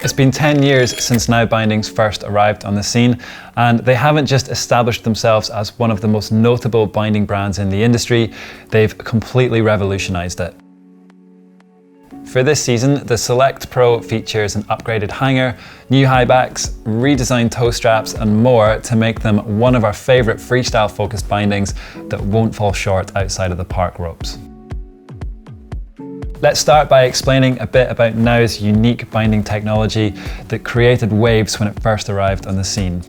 It's been 10 years since Now Bindings first arrived on the scene, and they haven't just established themselves as one of the most notable binding brands in the industry, they've completely revolutionized it. For this season, the Select Pro features an upgraded hanger, new high backs, redesigned toe straps and more to make them one of our favourite freestyle focused bindings that won't fall short outside of the park ropes. Let's start by explaining a bit about Now's unique binding technology that created waves when it first arrived on the scene.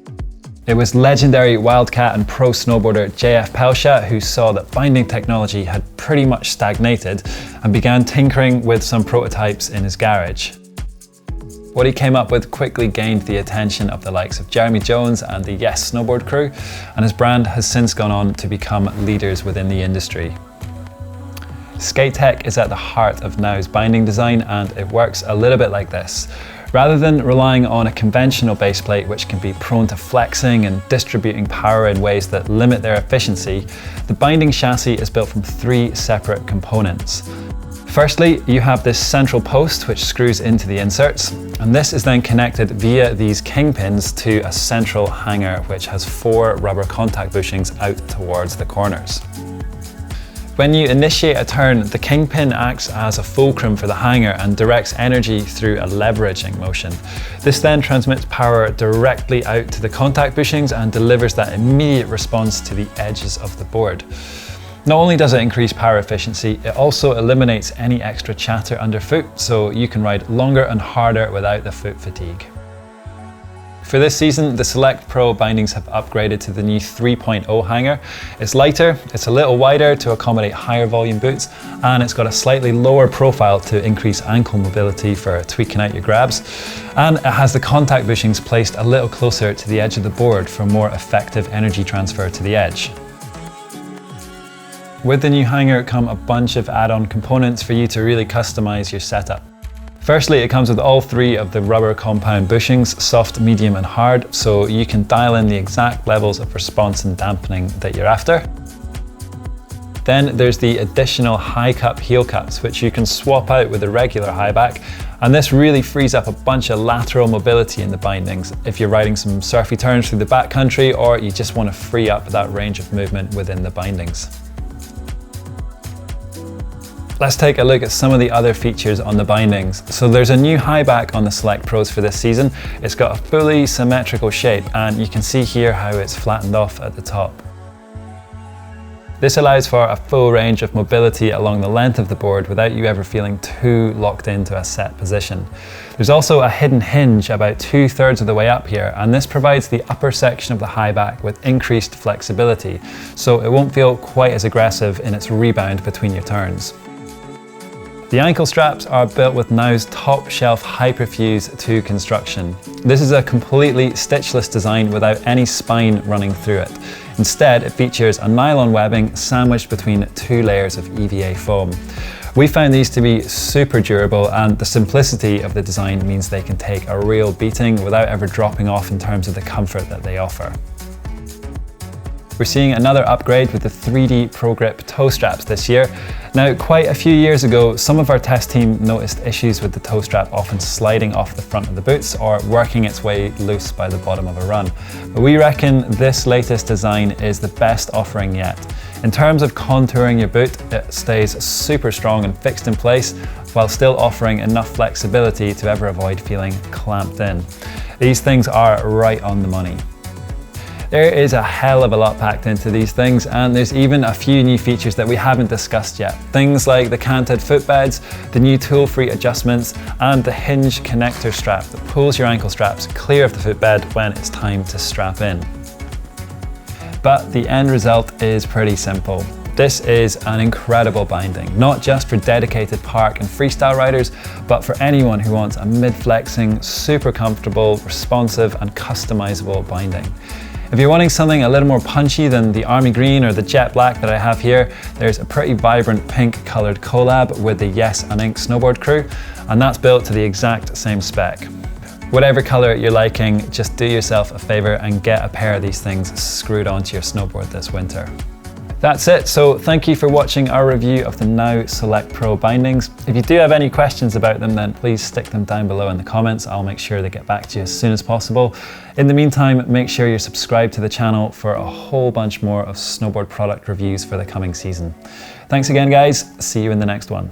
It was legendary wildcat and pro snowboarder JF Pelchat who saw that binding technology had pretty much stagnated and began tinkering with some prototypes in his garage. What he came up with quickly gained the attention of the likes of Jeremy Jones and the Yes Snowboard crew, and his brand has since gone on to become leaders within the industry. Skate tech is at the heart of Now's binding design, and it works a little bit like this. Rather than relying on a conventional base plate which can be prone to flexing and distributing power in ways that limit their efficiency, the binding chassis is built from 3 separate components. Firstly, you have this central post which screws into the inserts, and this is then connected via these kingpins to a central hanger which has 4 rubber contact bushings out towards the corners. When you initiate a turn, the kingpin acts as a fulcrum for the hanger and directs energy through a leveraging motion. This then transmits power directly out to the contact bushings and delivers that immediate response to the edges of the board. Not only does it increase power efficiency, it also eliminates any extra chatter underfoot, so you can ride longer and harder without the foot fatigue. For this season, the Select Pro bindings have upgraded to the new 3.0 hanger. It's lighter, it's a little wider to accommodate higher volume boots, and it's got a slightly lower profile to increase ankle mobility for tweaking out your grabs. And it has the contact bushings placed a little closer to the edge of the board for more effective energy transfer to the edge. With the new hanger come a bunch of add-on components for you to really customize your setup. Firstly, it comes with all 3 of the rubber compound bushings, soft, medium and hard, so you can dial in the exact levels of response and dampening that you're after. Then there's the additional high cup heel cups, which you can swap out with a regular high back, and this really frees up a bunch of lateral mobility in the bindings if you're riding some surfy turns through the backcountry or you just want to free up that range of movement within the bindings. Let's take a look at some of the other features on the bindings. So there's a new high back on the Select Pros for this season. It's got a fully symmetrical shape, and you can see here how it's flattened off at the top. This allows for a full range of mobility along the length of the board without you ever feeling too locked into a set position. There's also a hidden hinge about 2/3 of the way up here, and this provides the upper section of the high back with increased flexibility, so it won't feel quite as aggressive in its rebound between your turns. The ankle straps are built with Now's top shelf Hyperfuse 2 construction. This is a completely stitchless design without any spine running through it. Instead, it features a nylon webbing sandwiched between 2 layers of EVA foam. We found these to be super durable, and the simplicity of the design means they can take a real beating without ever dropping off in terms of the comfort that they offer. We're seeing another upgrade with the 3D Pro Grip toe straps this year. Now, quite a few years ago, some of our test team noticed issues with the toe strap often sliding off the front of the boots or working its way loose by the bottom of a run. But we reckon this latest design is the best offering yet. In terms of contouring your boot, it stays super strong and fixed in place while still offering enough flexibility to ever avoid feeling clamped in. These things are right on the money. There is a hell of a lot packed into these things, and there's even a few new features that we haven't discussed yet. Things like the canted footbeds, the new tool-free adjustments, and the hinge connector strap that pulls your ankle straps clear of the footbed when it's time to strap in. But the end result is pretty simple. This is an incredible binding, not just for dedicated park and freestyle riders, but for anyone who wants a mid-flexing, super comfortable, responsive, and customizable binding. If you're wanting something a little more punchy than the army green or the jet black that I have here, there's a pretty vibrant pink colored collab with the Yes and Ink Snowboard crew, and that's built to the exact same spec. Whatever color you're liking, just do yourself a favor and get a pair of these things screwed onto your snowboard this winter. That's it, so thank you for watching our review of the Now Select Pro bindings. If you do have any questions about them, then please stick them down below in the comments. I'll make sure to get back to you as soon as possible. In the meantime, make sure you're subscribed to the channel for a whole bunch more of snowboard product reviews for the coming season. Thanks again, guys. See you in the next one.